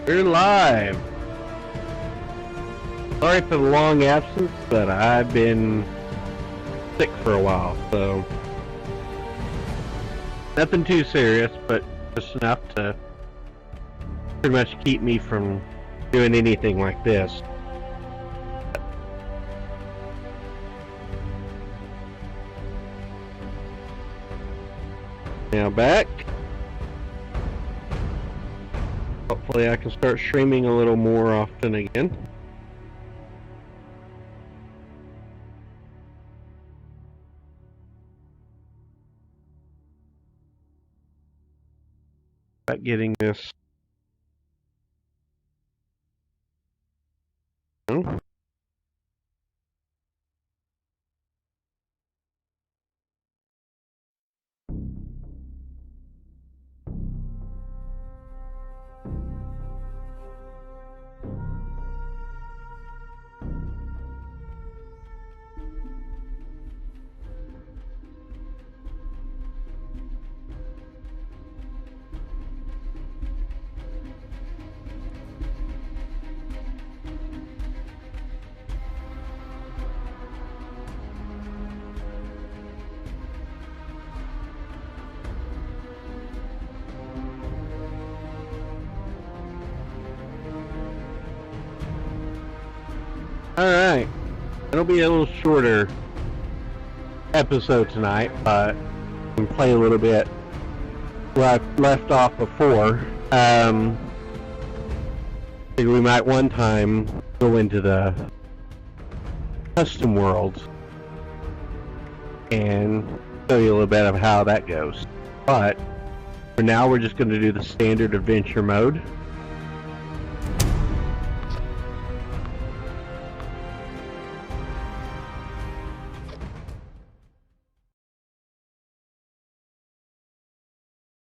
We're live. Sorry for the long absence, but I've been sick for a while, so nothing too serious, but just enough to pretty much keep me from doing anything like this. Now back. Hopefully I can start streaming a little more often again. About getting this. Alright, it'll be a little shorter episode tonight, but we can play a little bit where I left off before. I think we might one time go into the custom worlds and show you a little bit of how that goes. But for now, we're just going to do the standard adventure mode.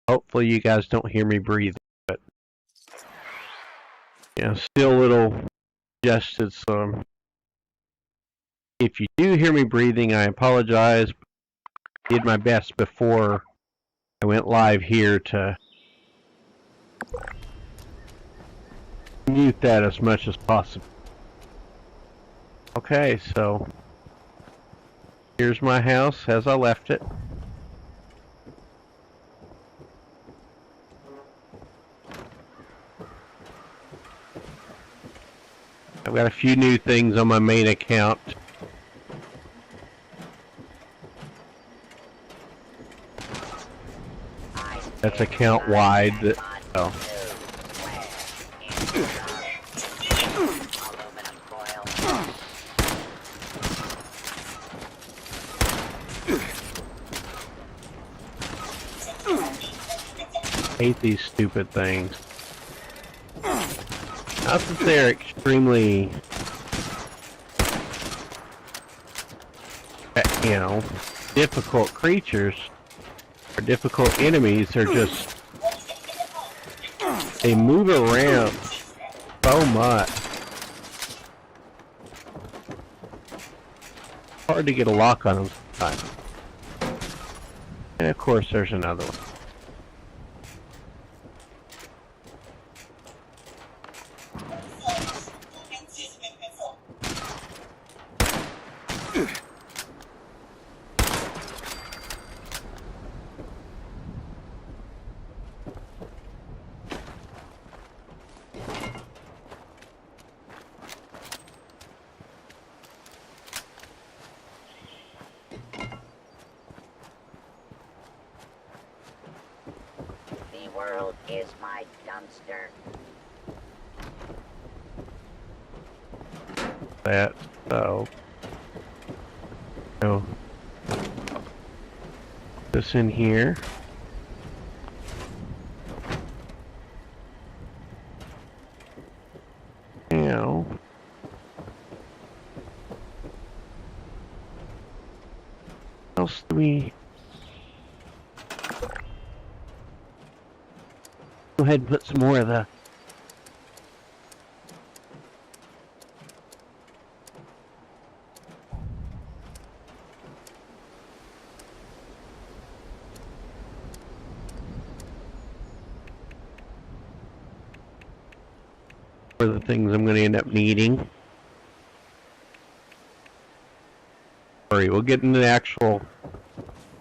Hopefully you guys don't hear me breathing, but yeah, still a little congested, so if you do hear me breathing, I apologize. I did my best before I went live here to mute that as much as possible. Okay, so here's my house as I left it. I've got a few new things on my main account. That's account wide. Oh. Hate these stupid things. Not that they're extremely, you know, difficult creatures or difficult enemies. They're just, they move around so much. Hard to get a lock on them sometimes. And of course there's another one. World is my dumpster. That so. So this in here. Now what else do we go ahead and put some more of the for the things I'm going to end up needing. Sorry, we'll get into the actual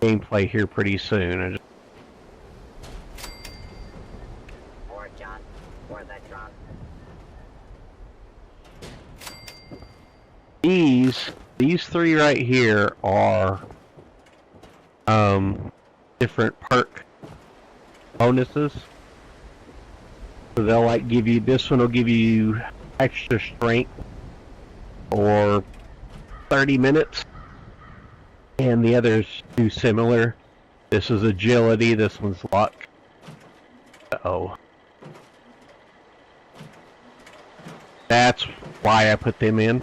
gameplay here pretty soon. More junk for the trunk. These three right here are different perk bonuses. So they'll like give you, this one will give you extra strength for 30 minutes. And the others do similar. This is agility, this one's luck. Uh-oh. That's why I put them in.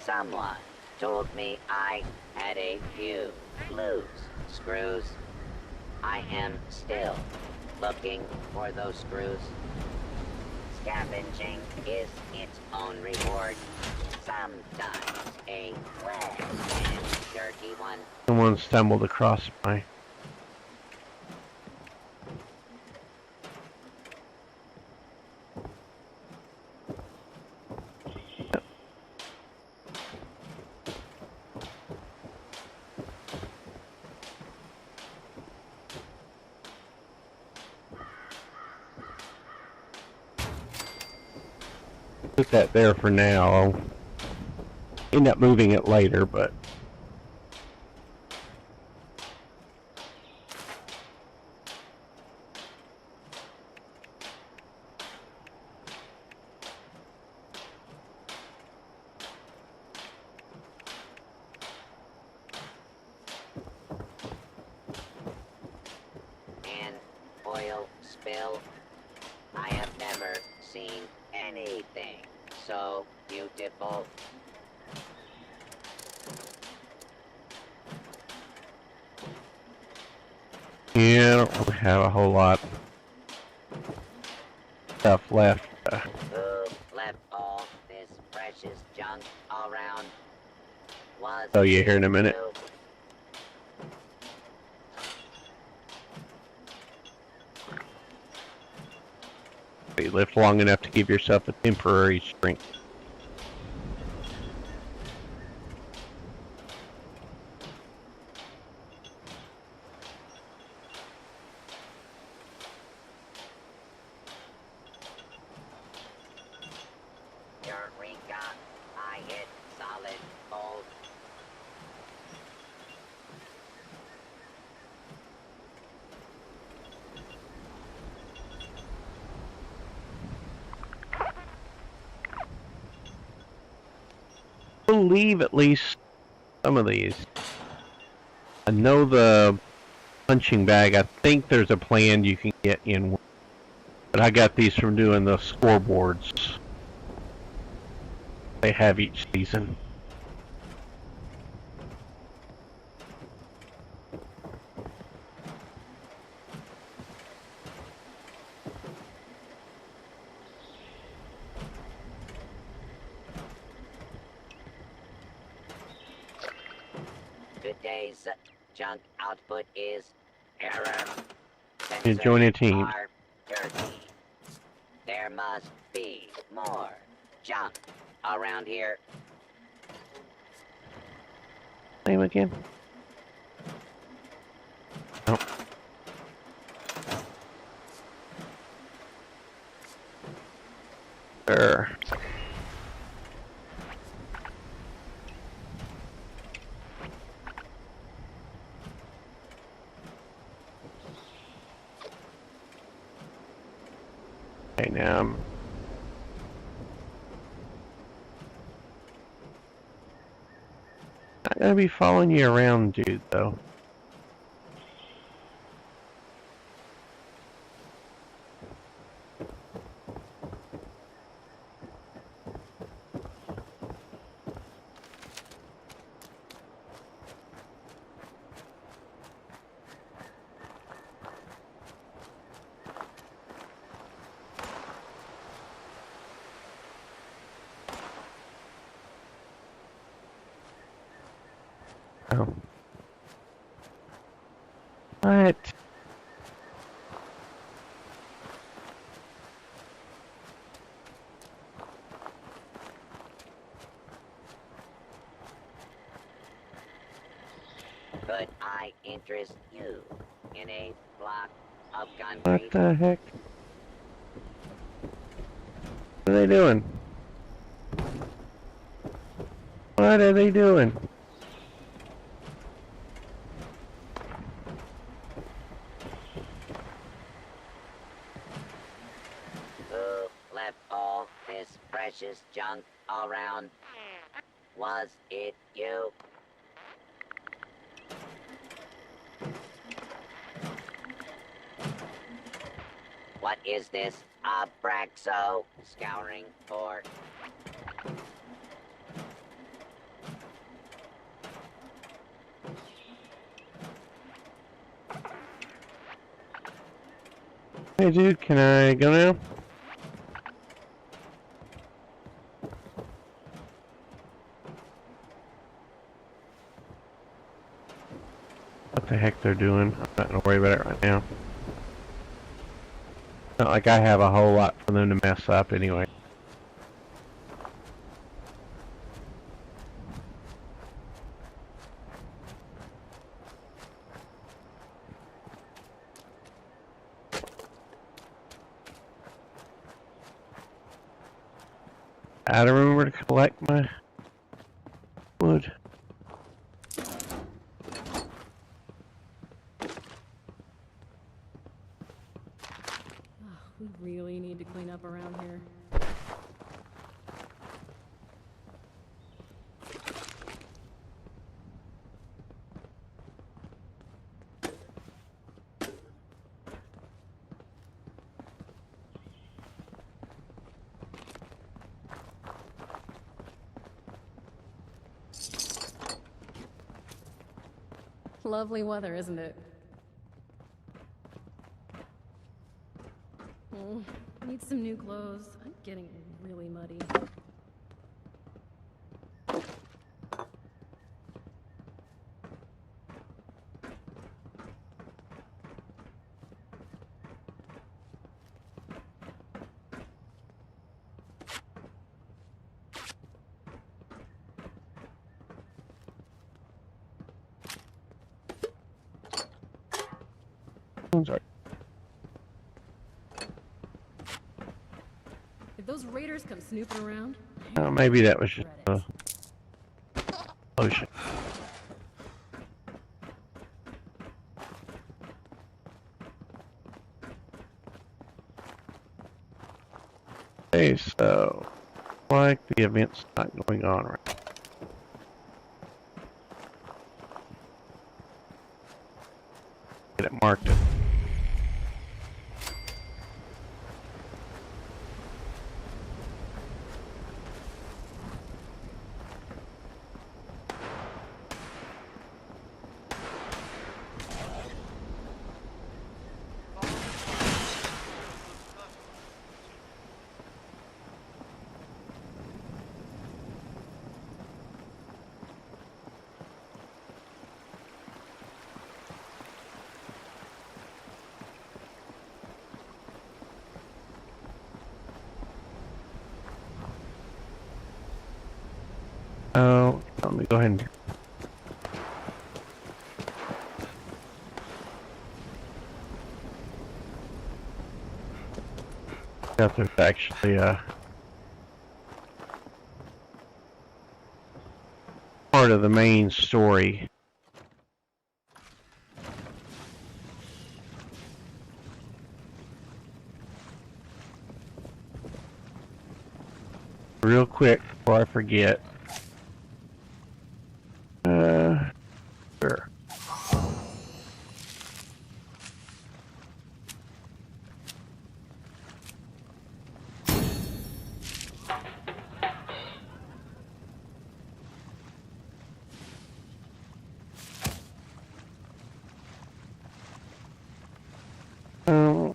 Someone told me I had a few loose screws. I am still looking for those screws. Scavenging is its own reward. Sometimes a wet and dirty one. Someone stumbled across my... Put that there for now. I'll end up moving it later, but... An oil spill. I have never seen anything so beautiful. Yeah, I don't really have a whole lot of stuff left. Who left all this precious junk around? Was Tell you here in a minute. You lift long enough to give yourself a temporary strength. Eureka! I hit solid gold. I believe at least some of these. I know the punching bag, I think there's a plan you can get in, but I got these from doing the scoreboards they have each season. Today's junk output is error. You join a team. Are dirty. There must be more junk around here. Name again? Oh. Sure. Okay, now I'm not gonna be following you around, dude, though. Oh. What? Could I interest you in a block of What country? the heck? What are they doing? What are they doing? Who left all this precious junk around? Was it you? What is this Abraxo scouring for? Hey dude, can I go now? What the heck they're doing? I'm not gonna worry about it right now. Not like I have a whole lot for them to mess up anyway. I don't remember to collect my wood. We really need to clean up around here. Lovely weather, isn't it? Need some new clothes. I'm getting really muddy. I'm sorry. If those raiders come snooping around, Oh, maybe that was just a potion. Okay, so like the event's not going on right now. Get it marked it. Oh, let me go ahead and out there's actually part of the main story. Real quick before I forget. Sure. Um,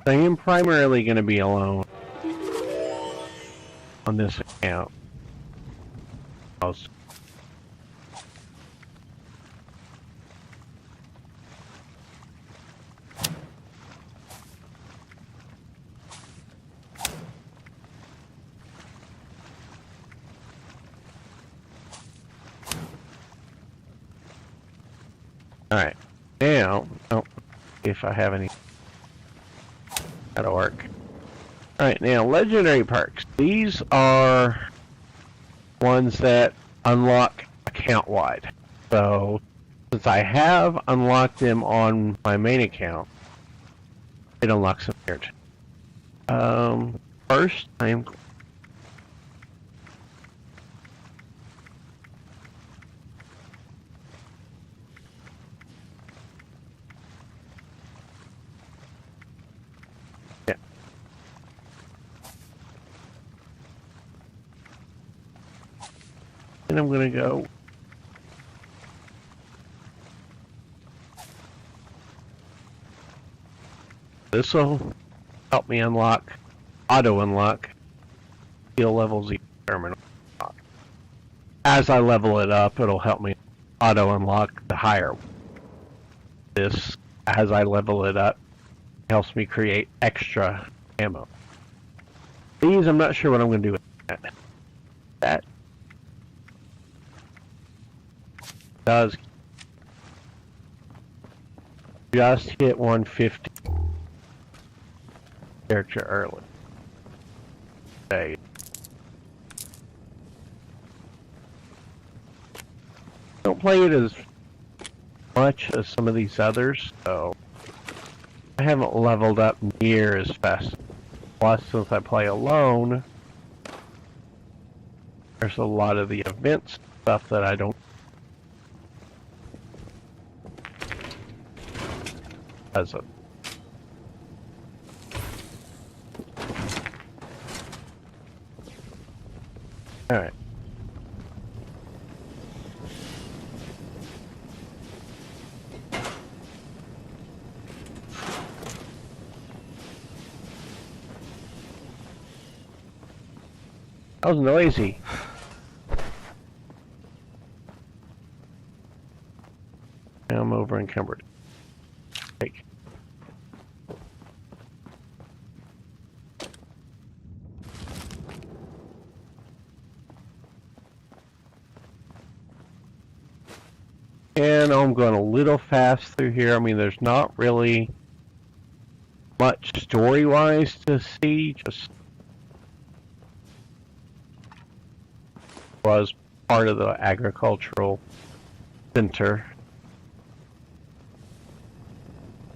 I am primarily going to be alone on this account. Alright, now, oh, if I have any, that'll work. Alright, now, legendary perks. These are ones that unlock account-wide. So, since I have unlocked them on my main account, it unlocks them here too. First, I am and I'm gonna go this will help me unlock auto unlock skill level 0 terminal. As I level it up, it'll help me auto unlock the higher one. This, as I level it up, helps me create extra ammo. These, I'm not sure what I'm going to do with that. That does just hit 150 character early. Okay. Don't play it as much as some of these others, so I haven't leveled up near as fast. Plus, since I play alone, there's a lot of the events stuff that I don't. As a all right. That was noisy. Now I'm over encumbered. Take. And I'm going a little fast through here. I mean, there's not really much story-wise to see. Just was part of the agricultural center.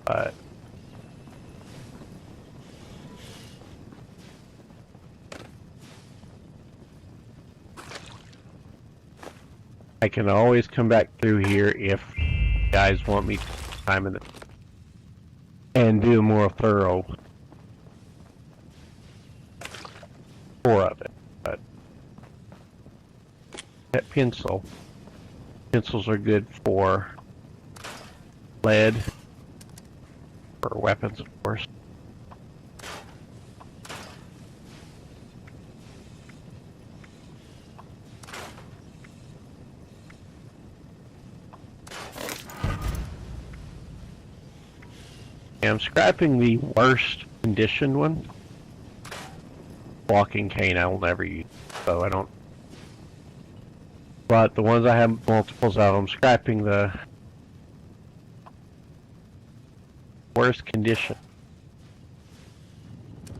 But I can always come back through here if you guys want me to time it and do a more thorough tour of it. But that pencils are good for lead, for weapons, of course. I'm scrapping the worst conditioned one. Walking cane I will never use, so I don't. But the ones I have multiples of, I'm scrapping the worst condition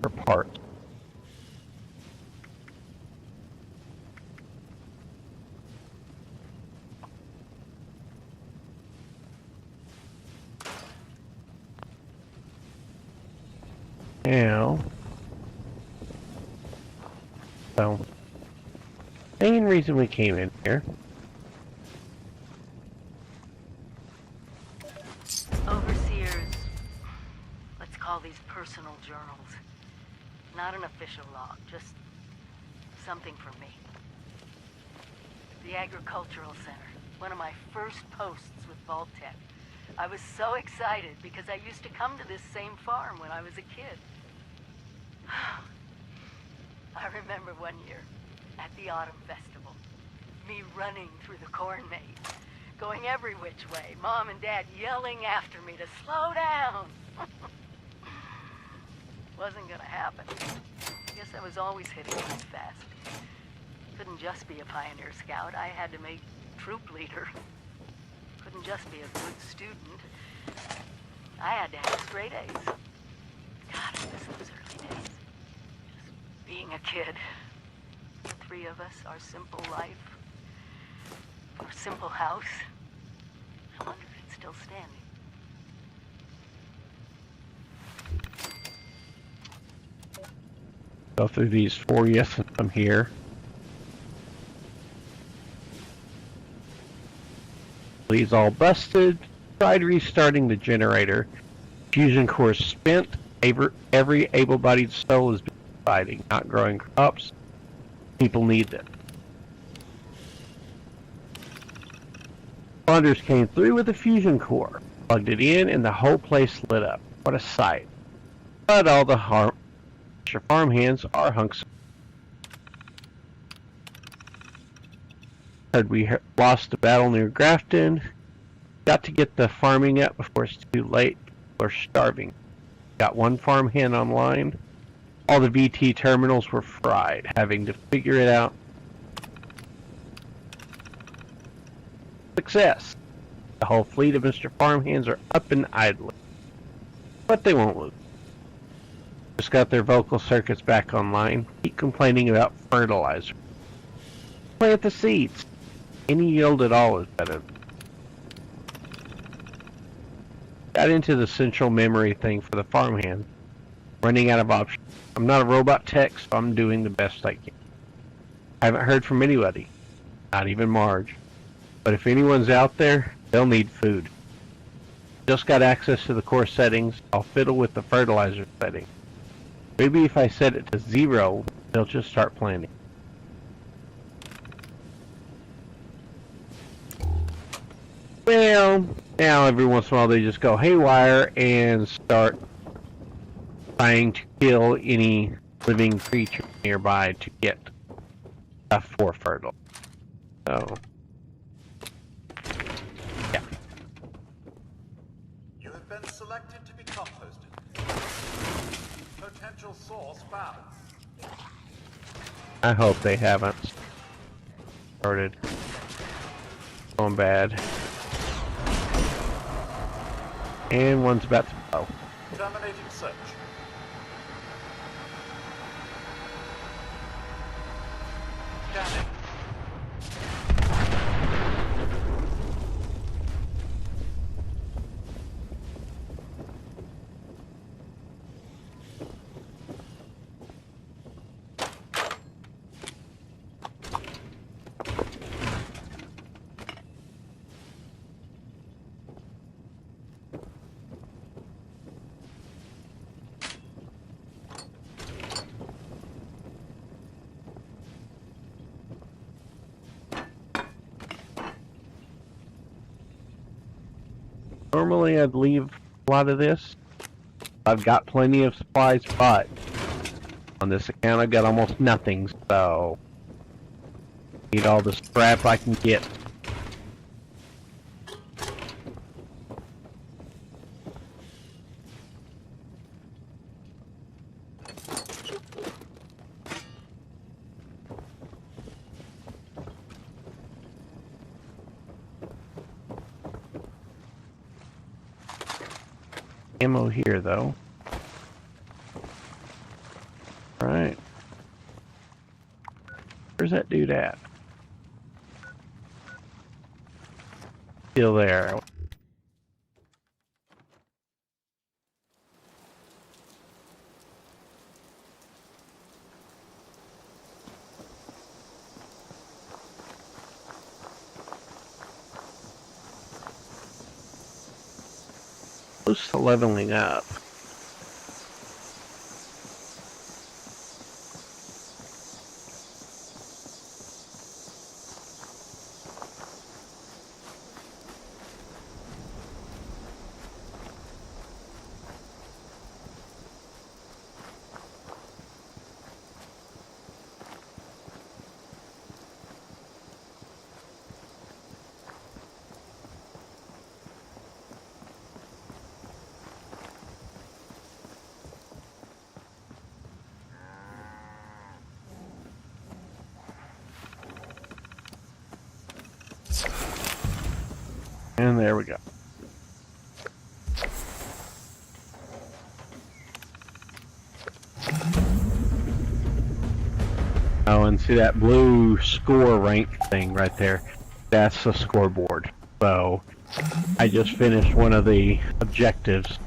for parts. Now, so, main reason we came in here. Overseers, let's call these personal journals. Not an official log, just something from me. The Agricultural Center, one of my first posts with Vault-Tec. I was so excited because I used to come to this same farm when I was a kid. I remember one year at the Autumn Festival, me running through the corn maze, going every which way, Mom and Dad yelling after me to slow down. Wasn't gonna happen. I guess I was always hitting too fast. Couldn't just be a pioneer scout. I had to make troop leader. Couldn't just be a good student. I had to have straight A's. God, I miss those early days. Just being a kid. The three of us, our simple life, our simple house. I wonder if it's still standing. Go through these for you since I'm here. Leads all busted. Tried restarting the generator. Fusion core spent. Every able-bodied soul has been fighting, not growing crops. People need them. Wanders came through with a fusion core, plugged it in, and the whole place lit up. What a sight. But all the farmhands are hunks. Heard we lost the battle near Grafton. Got to get the farming up before it's too late. People are starving. Got one farmhand online. All the VT terminals were fried, having to figure it out. Success. The whole fleet of Mr. Farmhands are up and idling. But they won't lose. Just got their vocal circuits back online. Keep complaining about fertilizer. Plant the seeds. Any yield at all is better. Got into the central memory thing for the farmhand. Running out of options. I'm not a robot tech, so I'm doing the best I can. I haven't heard from anybody. Not even Marge. But if anyone's out there, they'll need food. Just got access to the core settings. I'll fiddle with the fertilizer setting. Maybe if I set it to 0, they'll just start planting. Well, now every once in a while they just go haywire and start trying to kill any living creature nearby to get stuff for fertile. So, yeah. You have been selected to be composted. Potential source found. I hope they haven't started going bad. And one's about to blow. Terminating search. Scanning. Normally I'd leave a lot of this. I've got plenty of supplies, but on this account I've got almost nothing, so need all the scrap I can get. Ammo here, though. Right. Where's that dude at? Still there. Close to leveling up. And there we go. Oh, and see that blue score rank thing right there? That's the scoreboard. So, I just finished one of the objectives.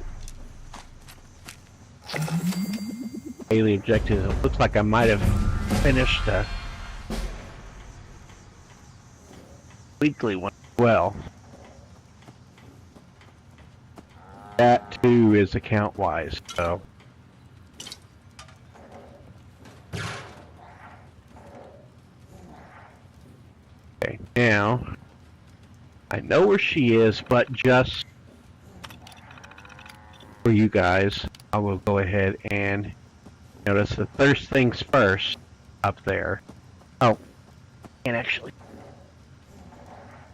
Daily objectives. It looks like I might have finished a weekly one as well. That too is account wise, so. Okay, now I know where she is, but just for you guys, I will go ahead and notice the first things first up there. Oh, and actually,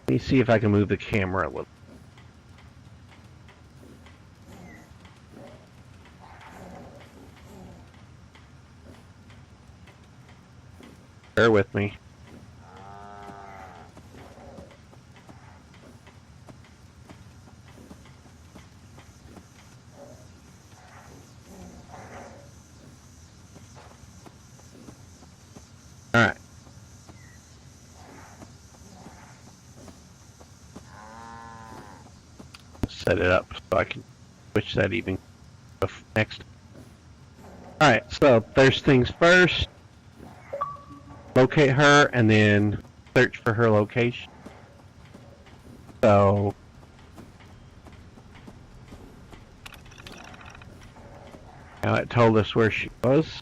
let me see if I can move the camera a little. Bear with me. Alright. Set it up so I can switch that even next. Alright, so first things first. Locate her and then search for her location. So now it told us where she was.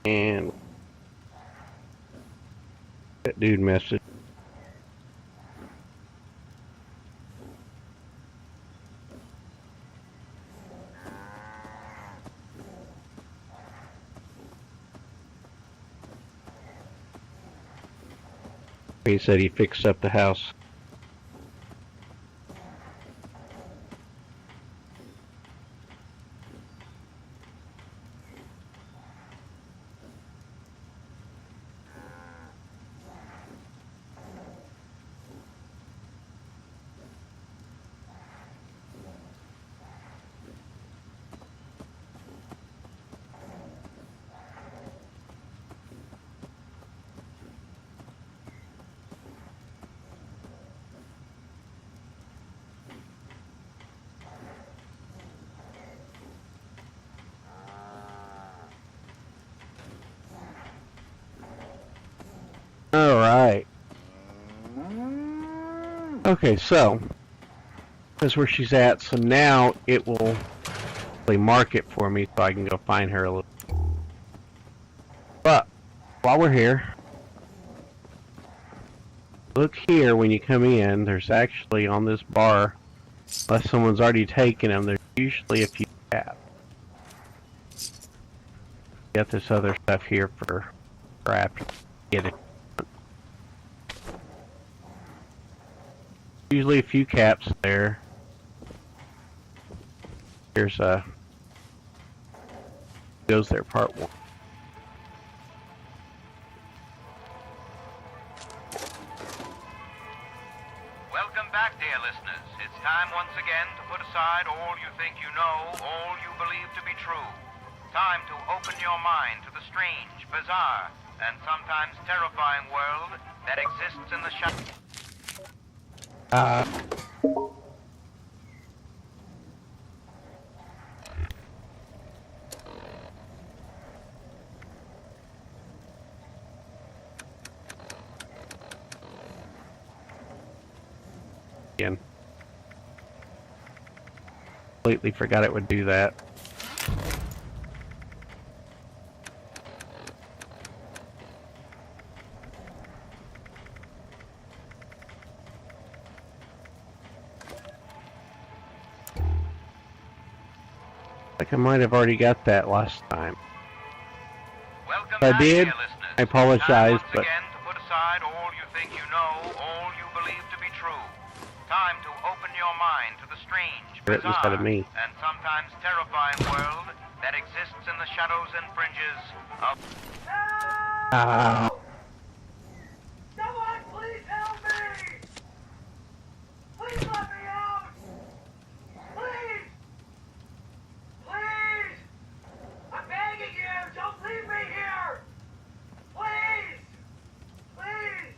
And that dude messaged. He said he fixed up the house. Alright. Okay, so that's where she's at. So now it will mark it for me so I can go find her a little. But while we're here, look here when you come in, there's actually on this bar, unless someone's already taken them, there's usually a few caps. Get this other stuff here for crap. Get it. Usually a few caps there. Here's goes there part 1. Welcome back, dear listeners. It's time once again to put aside all you think you know, all you believe to be true. Time to open your mind to the strange, bizarre, and sometimes terrifying world that exists in the shadows. Again. Completely forgot it would do that. Like I might have already got that last time. Welcome If I back, did, dear listeners. I apologize, Once but again to put aside all you think you know, all you believe to be true. Time to open your mind to the strange, It was out bizarre, of me. and sometimes terrifying world that exists in the shadows and fringes of... Someone please help me! Please let me out! Please! Please! I'm begging you! Don't leave me here! Please! Please!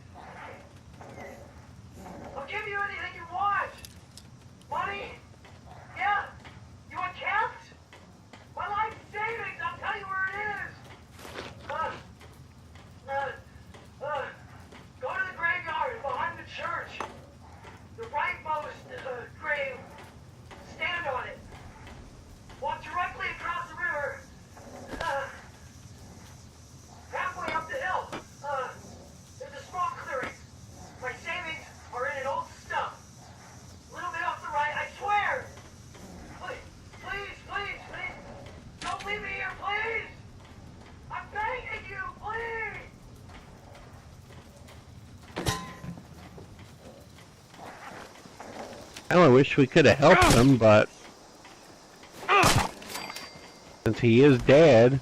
I'll give you anything you want! Money? Yeah? You want camps? My life savings! I'll tell you where it is! Go to the graveyard behind the church. The rightmost grave. Stand on it. Walk directly across the river. Halfway up the hill. There's a small clearing. My savings are in an old stump. A little bit off the right, I swear. Please. Don't leave me here, please. I'm begging you, please. I wish we could have helped him, but since he is dead,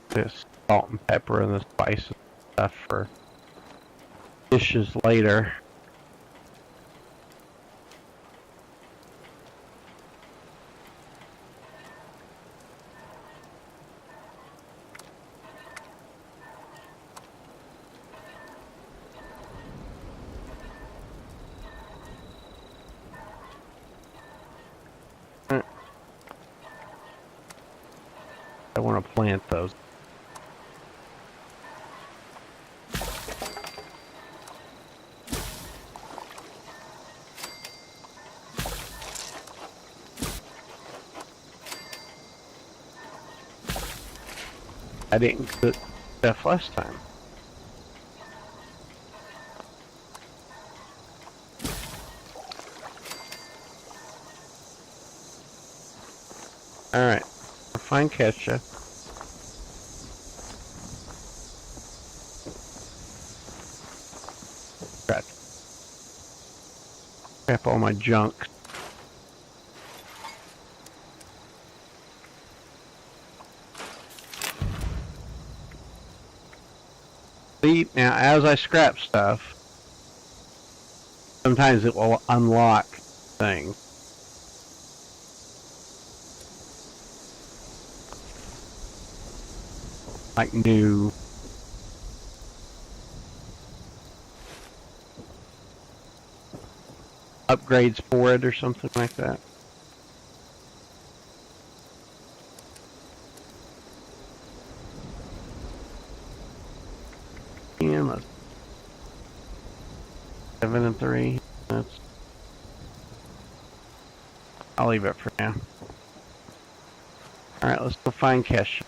this salt and pepper and the spice and stuff for dishes later. I want to plant those. I didn't cook stuff last time. Alright, fine ketchup. Crap all my junk. See, now as I scrap stuff, sometimes it will unlock things. Like new upgrades for it or something like that. And let's 7 and 3. I'll leave it for now. Alright, let's go find Kesha.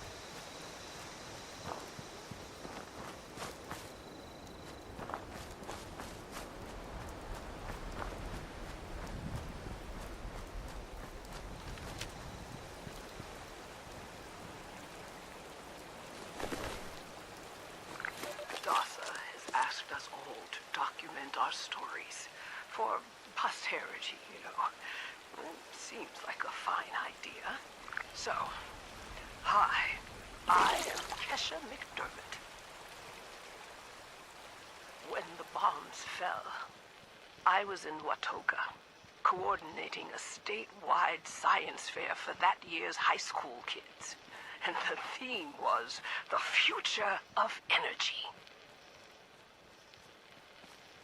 I was in Watoga, coordinating a statewide science fair for that year's high school kids. And the theme was the future of energy.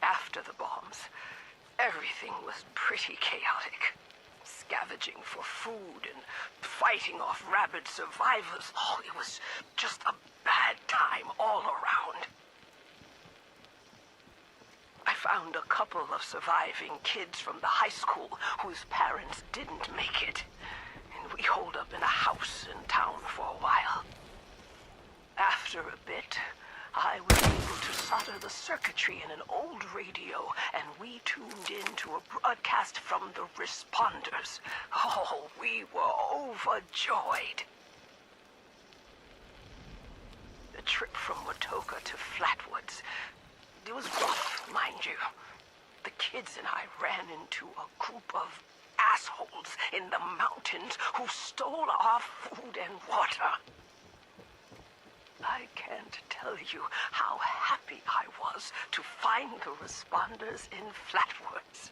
After the bombs, everything was pretty chaotic. Scavenging for food and fighting off rabid survivors. Oh, it was just a bad time all around. I found a couple of surviving kids from the high school whose parents didn't make it. And we holed up in a house in town for a while. After a bit, I was able to solder the circuitry in an old radio, and we tuned in to a broadcast from the responders. Oh, we were overjoyed. The trip from Watoka to Flatwoods, it was rough, mind you. The kids and I ran into a group of assholes in the mountains who stole our food and water. I can't tell you how happy I was to find the responders in Flatwoods.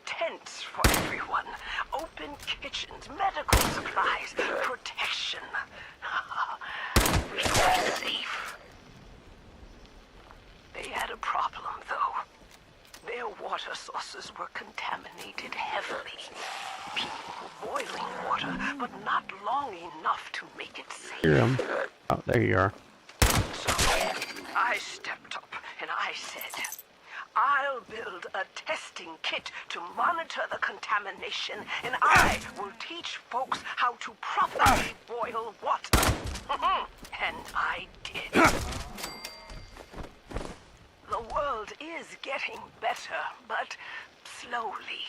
Tents for everyone, open kitchens, medical supplies, protection. We were safe. They had a problem, though. Their water sources were contaminated heavily. People were boiling water, but not long enough to make it safe. Here I am. Oh, there you are. So I stepped up and I said, I'll build a testing kit to monitor the contamination, and I will teach folks how to properly boil water. And I did. The world is getting better, but slowly.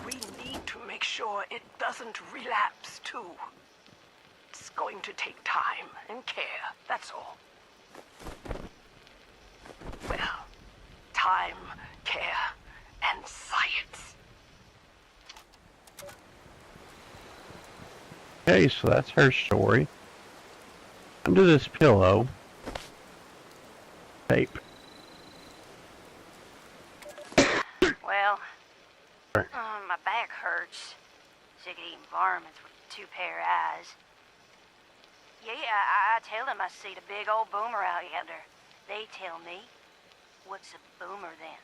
We need to make sure it doesn't relapse, too. It's going to take time and care, that's all. Well, time, care, and science. Okay, so that's her story. Under this pillow, tape. Well, my back hurts. Sick of eating varmints with 2 pair of eyes. Yeah, I tell them I see the big old boomer out yonder. They tell me, what's a boomer then?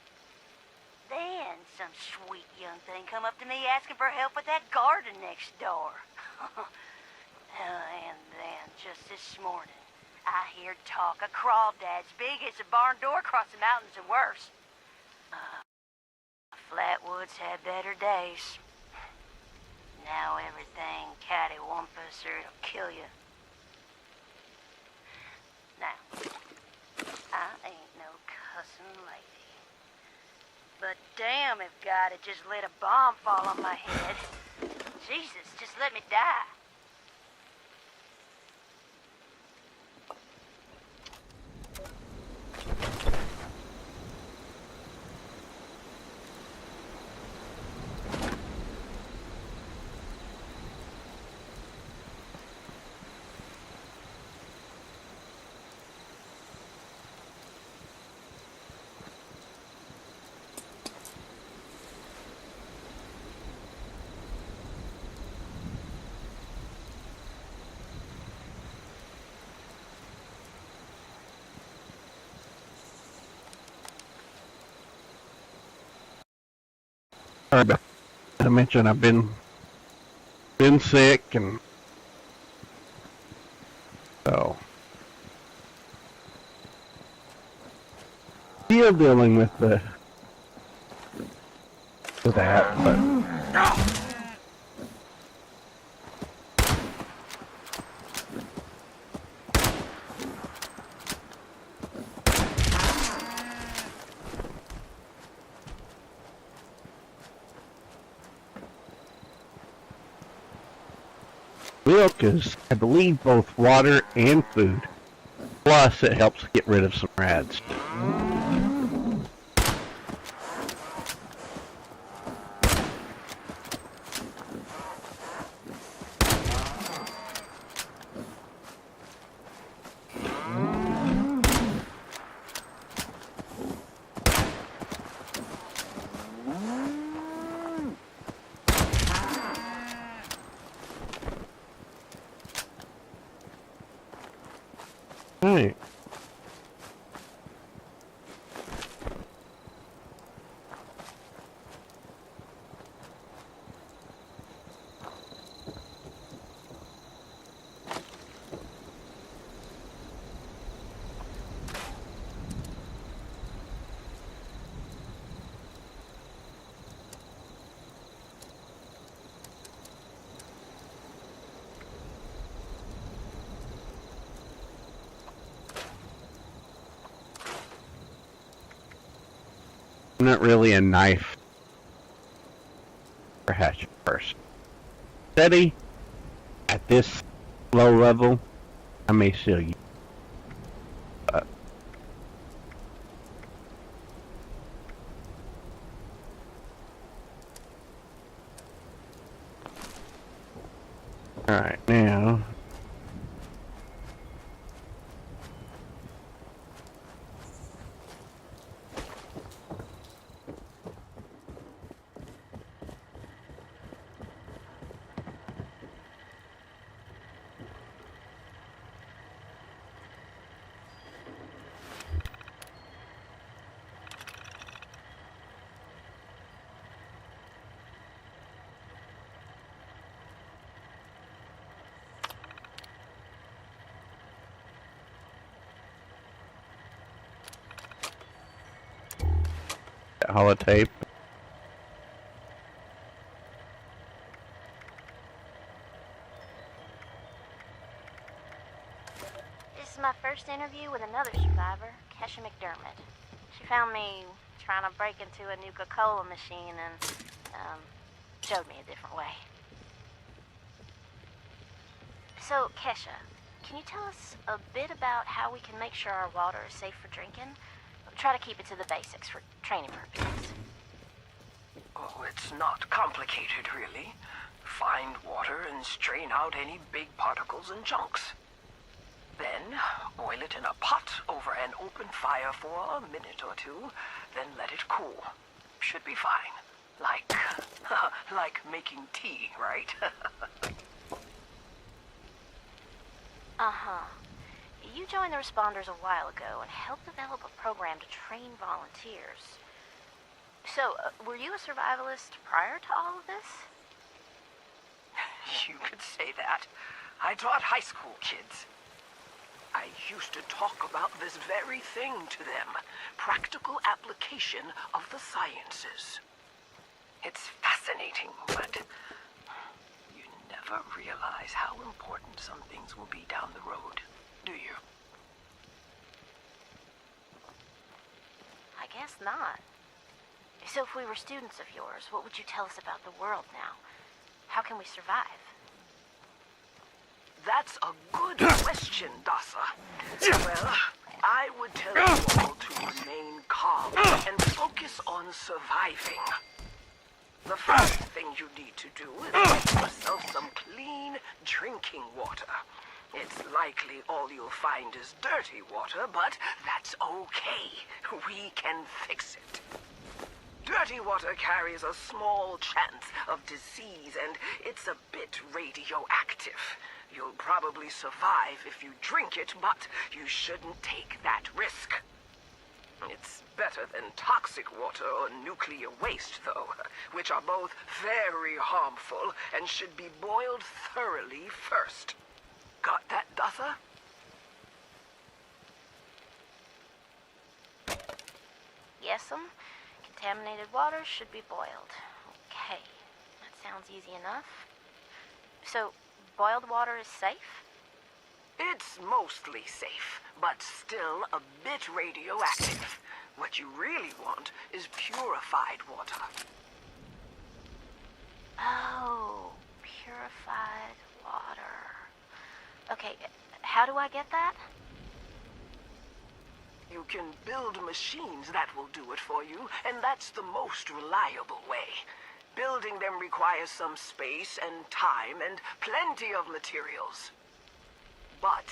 Then some sweet young thing come up to me asking for help with that garden next door. And then, just this morning, I hear talk of crawdads big as a barn door across the mountains and worse. Flatwoods had better days. Now everything cattywampus or it'll kill you. Now, I ain't no cussing lady. But damn if God had just let a bomb fall on my head. Jesus, just let me die. Sorry about I mentioned I've been sick, and so still dealing with that, but milk is, I believe, both water and food. Plus, it helps get rid of some rats. Right. not really a knife for hatchet first. Steady at this low level, I may still use. But alright, now holotape. This is my first interview with another survivor, Kesha McDermott. She found me trying to break into a Nuka-Cola machine and, showed me a different way. So, Kesha, can you tell us a bit about how we can make sure our water is safe for drinking? Try to keep it to the basics for training purposes. Oh, it's not complicated, really. Find water and strain out any big particles and chunks. Then, boil it in a pot over an open fire for a minute or two, then let it cool. Should be fine. Like making tea, right? Uh-huh. You joined the responders a while ago and helped develop a program to train volunteers. So, were you a survivalist prior to all of this? You could say that. I taught high school kids. I used to talk about this very thing to them. Practical application of the sciences. It's fascinating, but you never realize how important some things will be down the road, do you? I guess not. So if we were students of yours, what would you tell us about the world now? How can we survive? That's a good question, Dasa. Well, I would tell you all to remain calm and focus on surviving. The first thing you need to do is get yourself some clean drinking water. It's likely all you'll find is dirty water, but that's okay. We can fix it. Dirty water carries a small chance of disease, and it's a bit radioactive. You'll probably survive if you drink it, but you shouldn't take that risk. It's better than toxic water or nuclear waste, though, which are both very harmful and should be boiled thoroughly first. Got that, Dasa? Yes'm. Contaminated water should be boiled. Okay, that sounds easy enough. So, boiled water is safe? It's mostly safe, but still a bit radioactive. What you really want is purified water. Oh, purified water. Okay, how do I get that? You can build machines that will do it for you, and that's the most reliable way. Building them requires some space and time and plenty of materials. But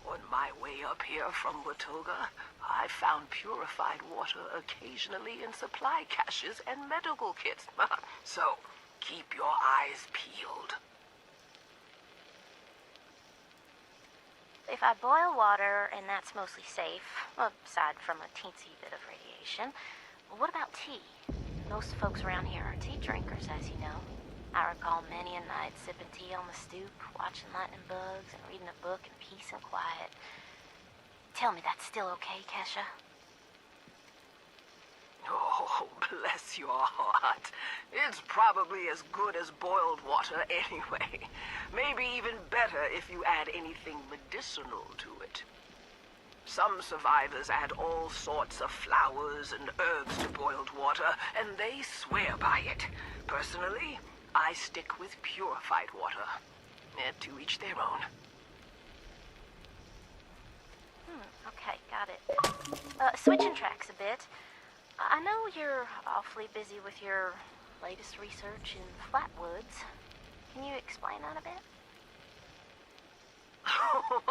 on my way up here from Watoga, I found purified water occasionally in supply caches and medical kits. So, keep your eyes peeled. If I boil water and that's mostly safe, aside from a teensy bit of radiation, what about tea? Most folks around here are tea drinkers, as you know. I recall many a night sipping tea on the stoop, watching lightning bugs, and reading a book in peace and quiet. Tell me that's still okay, Kesha? Oh, bless your heart. It's probably as good as boiled water anyway. Maybe even better if you add anything medicinal to it. Some survivors add all sorts of flowers and herbs to boiled water, and they swear by it. Personally, I stick with purified water. To each their own. Okay, got it. Switching tracks a bit. I know you're awfully busy with your latest research in Flatwoods. Can you explain that a bit?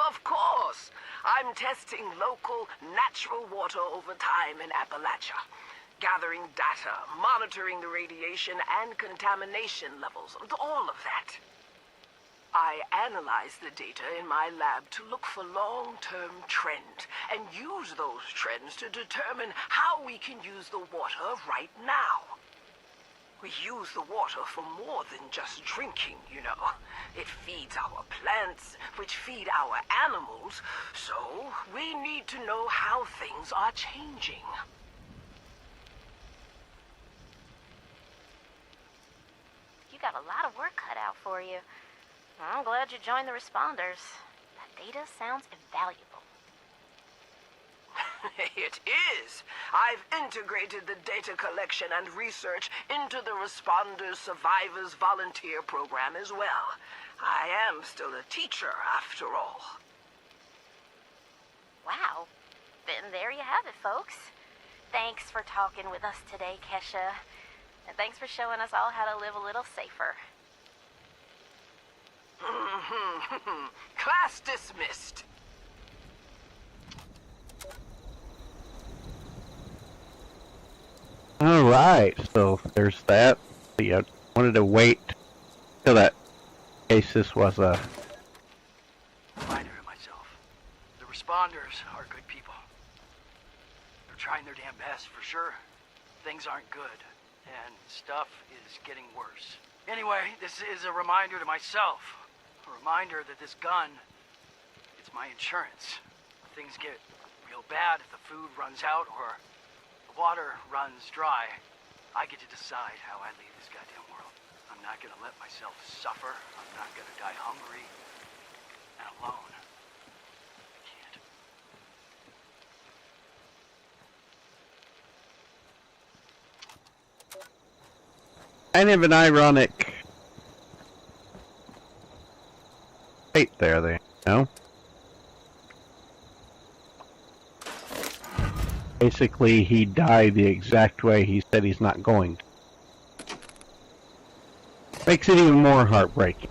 Of course! I'm testing local, natural water over time in Appalachia. Gathering data, monitoring the radiation and contamination levels, all of that. I analyze the data in my lab to look for long-term trends and use those trends to determine how we can use the water right now. We use the water for more than just drinking, you know. It feeds our plants, which feed our animals, so we need to know how things are changing. You got a lot of work cut out for you. I'm glad you joined the responders. That data sounds invaluable. It is. I've integrated the data collection and research into the Responders Survivors Volunteer Program as well. I am still a teacher, after all. Wow. Then there you have it, folks. Thanks for talking with us today, Kesha. And thanks for showing us all how to live a little safer. Class dismissed. Alright, so there's that. I wanted to wait till that, in case this was a... Reminder to myself. The responders are good people. They're trying their damn best, for sure. Things aren't good, and stuff is getting worse. Anyway, this is a reminder to myself. A reminder that this gun, it's my insurance. Things get real bad if the food runs out or the water runs dry. I get to decide how I leave this goddamn world. I'm not gonna let myself suffer. I'm not gonna die hungry and alone. I can't. Kind of an ironic fate there, you know? Basically, he died the exact way he said he's not going to. Makes it even more heartbreaking.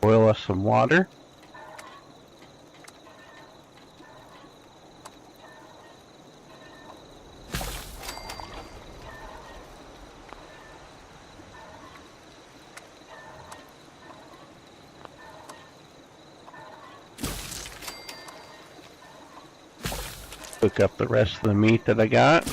Boil us some water. Cook up the rest of the meat that I got.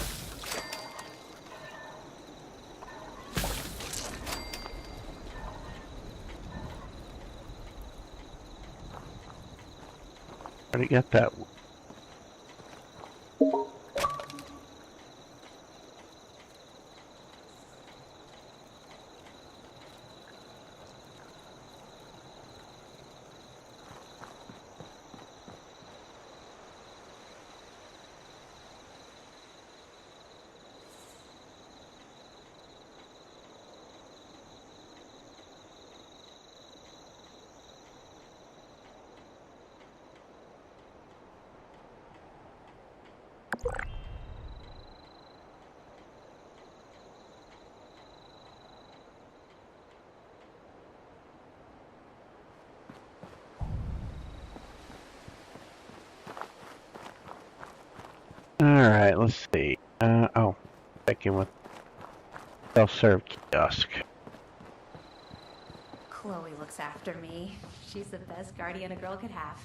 Already got that. Alright, let's see. Oh, check in with self-serve kiosk. Chloe looks looks after me. She's the best guardian a girl could have.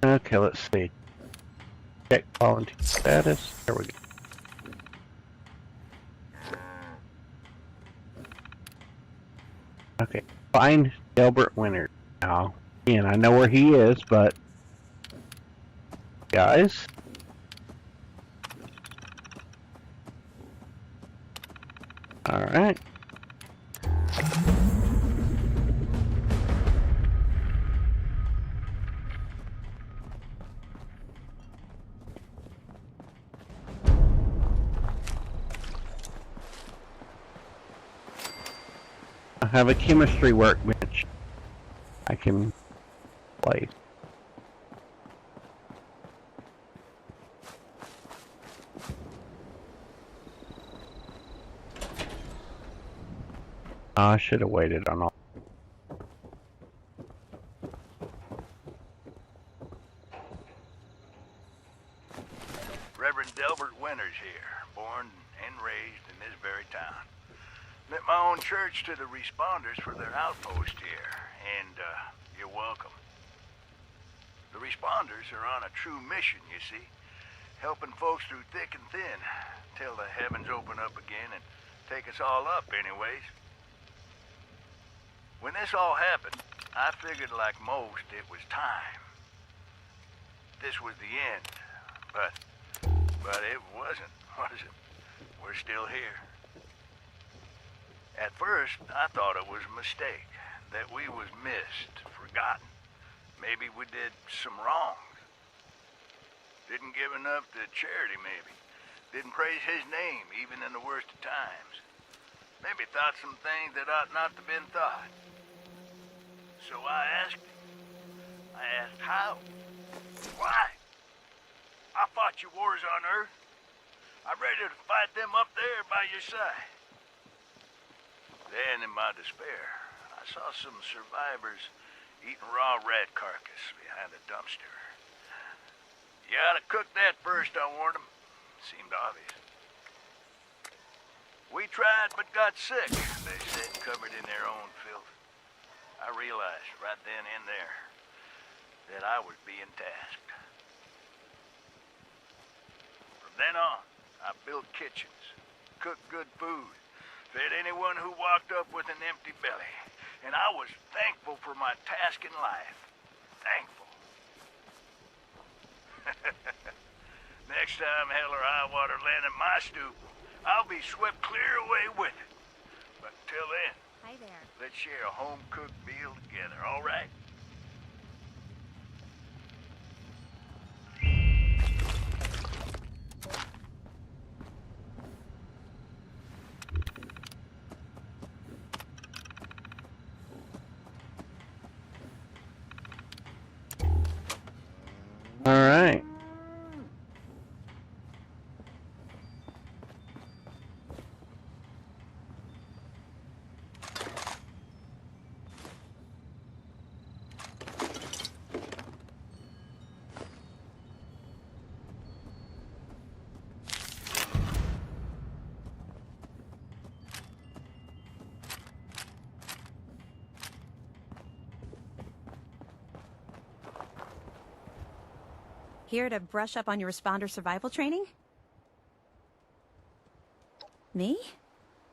Okay, let's see. Check volunteer status. There we go. Okay, find Delbert Winter. Now, again, I know where he is, but guys, all right. I have a chemistry workbench I can place. I should have waited on all. Reverend Delbert Winters here, born and raised in this very town. Lent my own church to the responders for their outpost here, and you're welcome. The responders are on a true mission, you see, helping folks through thick and thin, till the heavens open up again and take us all up anyways. When this all happened, I figured like most it was time. This was the end, but it wasn't, was it? We're still here. At first, I thought it was a mistake, that we was missed, forgotten. Maybe we did some wrongs. Didn't give enough to charity, maybe. Didn't praise his name, even in the worst of times. Maybe thought some things that ought not to have been thought. So I asked him. I asked how. Why? I fought your wars on Earth. I'm ready to fight them up there by your side. Then, in my despair, I saw some survivors eating raw rat carcass behind a dumpster. You ought to cook that first, I warned them. Seemed obvious. We tried but got sick, they said, covered in their own filth. I realized right then and there that I was being tasked. From then on, I built kitchens, cooked good food, fed anyone who walked up with an empty belly. And I was thankful for my task in life. Thankful. Next time hell or high water land at my stoop, I'll be swept clear away with it. But till then, Hi there. let's share a home-cooked meal together, all right? All right. Here to brush up on your responder survival training? Me?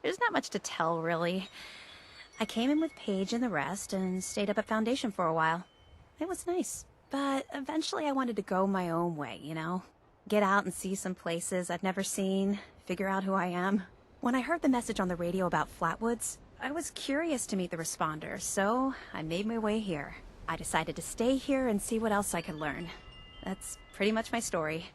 There's not much to tell, really. I came in with Paige and the rest and stayed up at Foundation for a while. It was nice. But eventually I wanted to go my own way, you know? Get out and see some places I've never seen, figure out who I am. When I heard the message on the radio about Flatwoods, I was curious to meet the responders, so I made my way here. I decided to stay here and see what else I could learn. That's pretty much my story.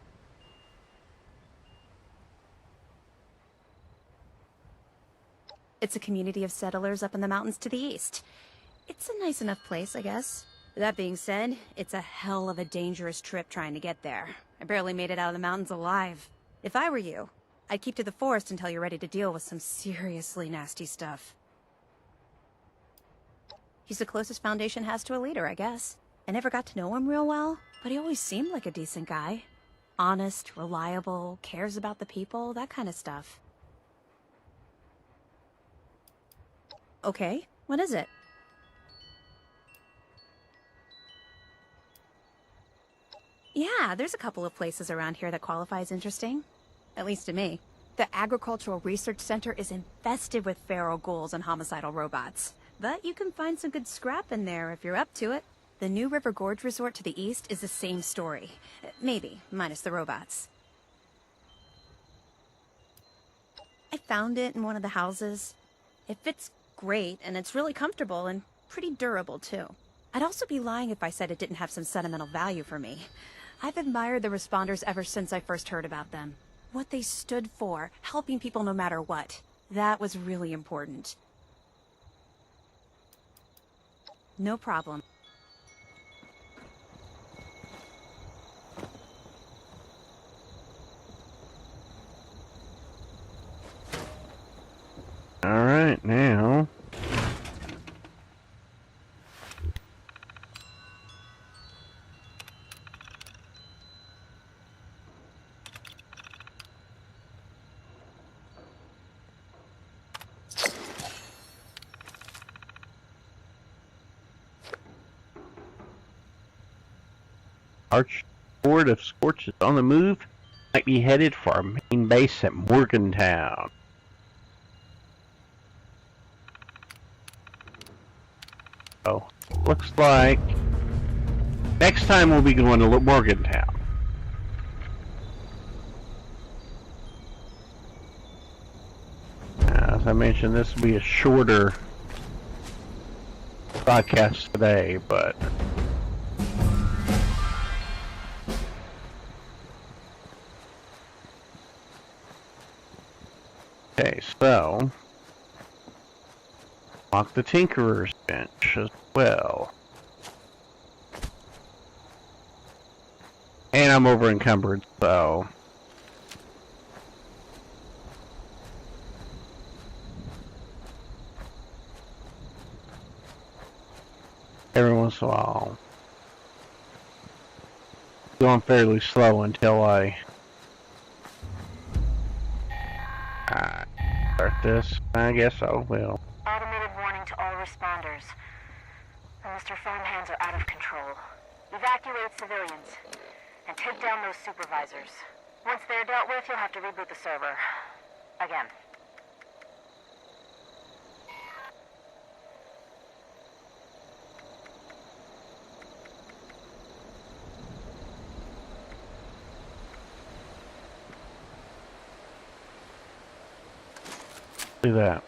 It's a community of settlers up in the mountains to the east. It's a nice enough place, I guess. That being said, it's a hell of a dangerous trip trying to get there. I barely made it out of the mountains alive. If I were you, I'd keep to the forest until you're ready to deal with some seriously nasty stuff. He's the closest Foundation has to a leader, I guess. I never got to know him real well, but he always seemed like a decent guy. Honest, reliable, cares about the people, that kind of stuff. Okay, what is it? Yeah, there's a couple of places around here that qualify as interesting. At least to me. The Agricultural Research Center is infested with feral ghouls and homicidal robots. But you can find some good scrap in there if you're up to it. The New River Gorge Resort to the east is the same story. Maybe, minus the robots. I found it in one of the houses. It fits great, and it's really comfortable and pretty durable, too. I'd also be lying if I said it didn't have some sentimental value for me. I've admired the Responders ever since I first heard about them. What they stood for, helping people no matter what. That was really important. No problem. All right, now. Archboard of Scorch is on the move. Might be headed for our main base at Morgantown. Oh, looks like next time we'll be going to Morgantown. As I mentioned, this will be a shorter broadcast today, but okay, so lock the Tinkerer's bench as well. And I'm over encumbered, so every once in a while going fairly slow until I start this. I guess I will. Automated warning to all responders. Mr. Farmhands are out of control. Evacuate civilians and take down those supervisors. Once they're dealt with, you'll have to reboot the server. Again. Do that.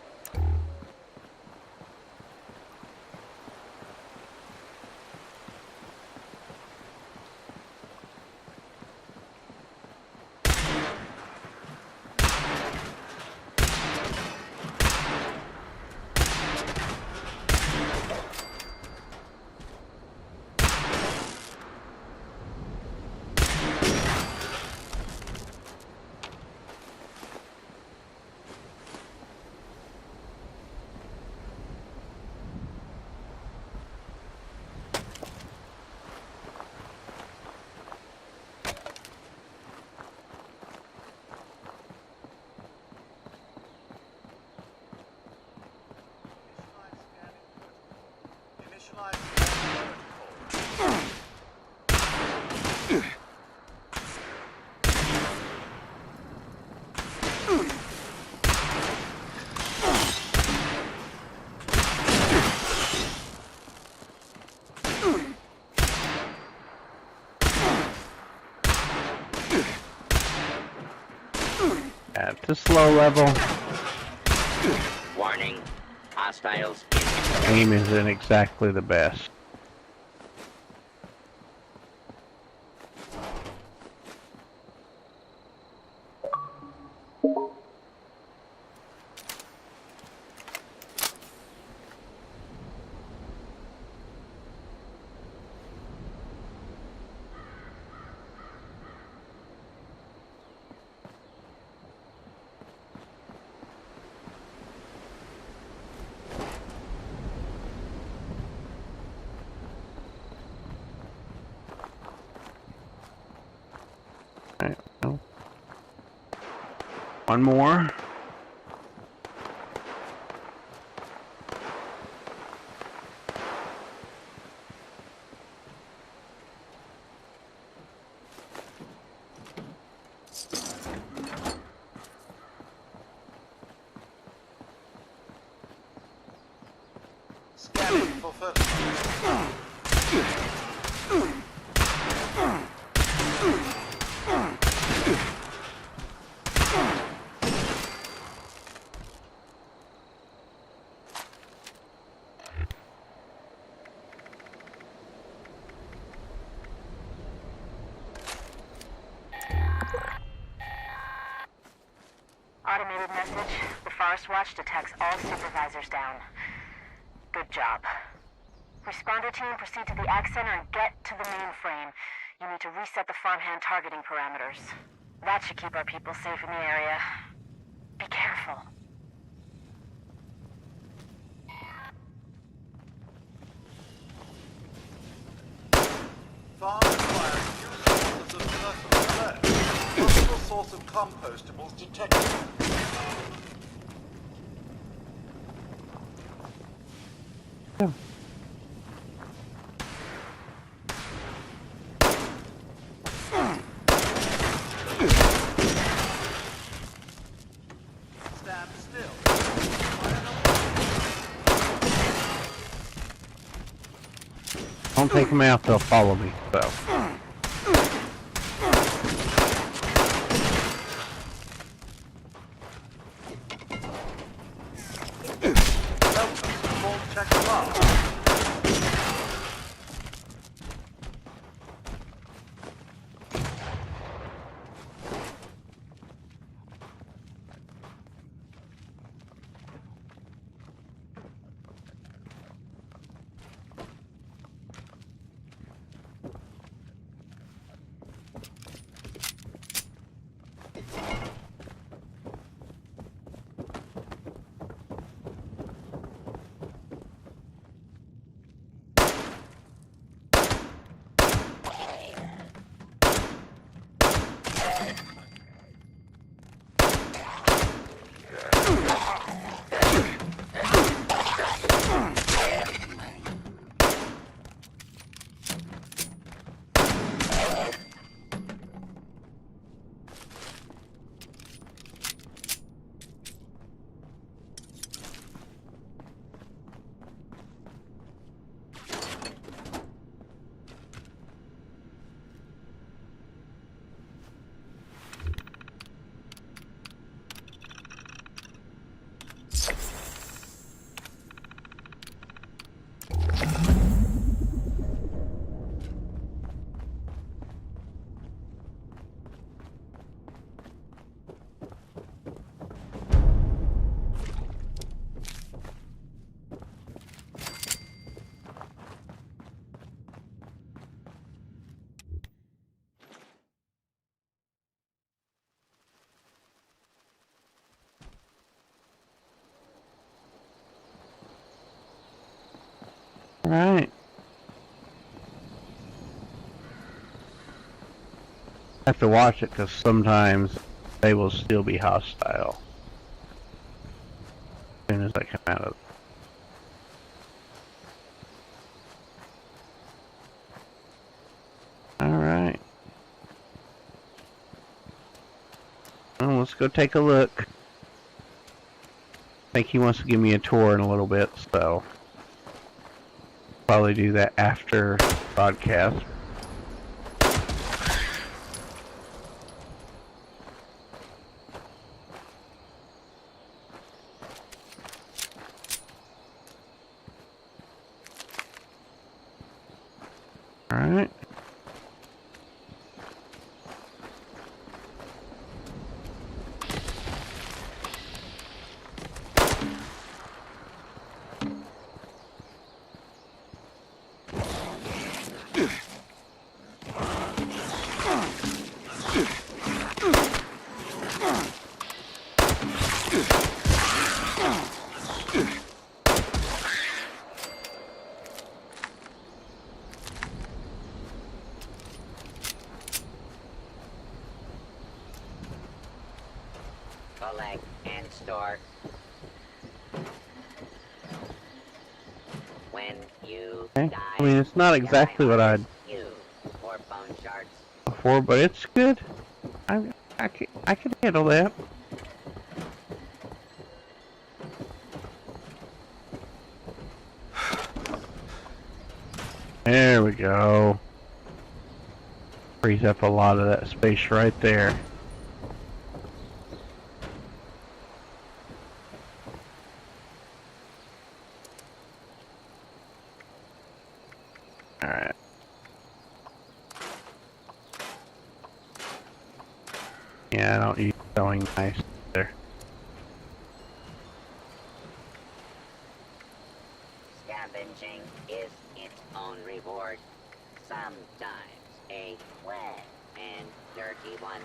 At the slow level, Warning. Hostiles. aim isn't exactly the best. One more. Scanning for further. Automated message. The Forest Watch detects all supervisors down. Good job. Responder team, proceed to the Ag Center and get to the mainframe. You need to reset the farmhand targeting parameters. That should keep our people safe in the area. Be careful. Farm requires few sources of personal effect. Possible source of compostables detected. Stand still. Don't take them out, they'll follow me, so. Full check farm. Alright. I have to watch it because sometimes they will still be hostile. As soon as I come out of it. Alright. Well, let's go take a look. I think he wants to give me a tour in a little bit, so probably do that after broadcast. All right. collect, and store. When you Okay. die, I mean, it's not exactly what I'd you or bone shards. before, but it's good. I can handle that. There we go. Frees up a lot of that space right there. Alright. Yeah, I don't use throwing knives there. Scavenging is its own reward. Sometimes a wet and dirty one.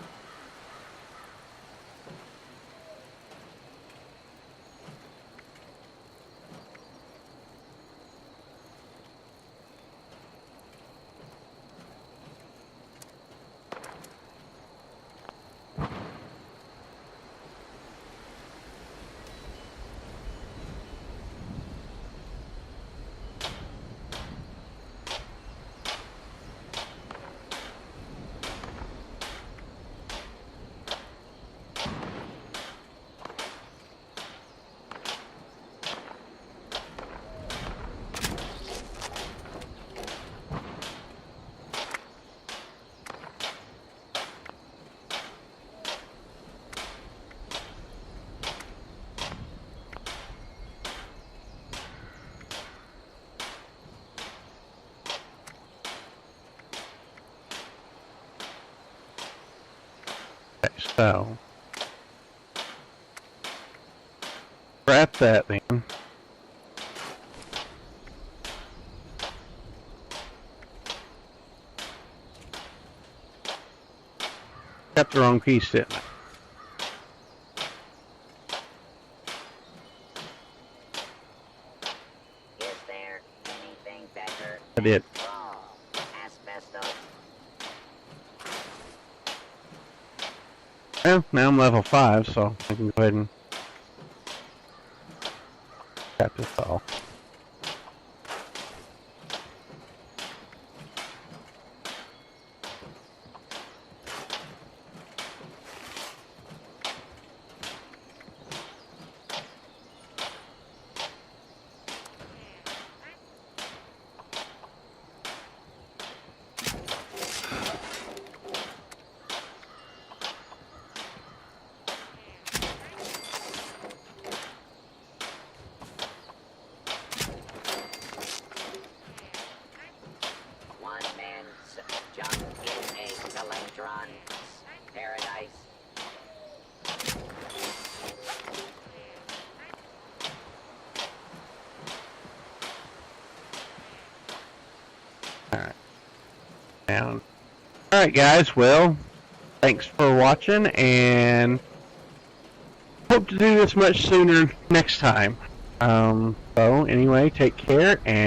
Okay, so scrap that then. Got the wrong piece, didn't I? Is there anything better? I did. Raw asbestos. Well, now I'm level 5, so I can go ahead and cap this all. One man's junk in a Galentron's paradise. Alright. Down. Alright guys, well, thanks for watching, and hope to do this much sooner next time. So anyway, take care, and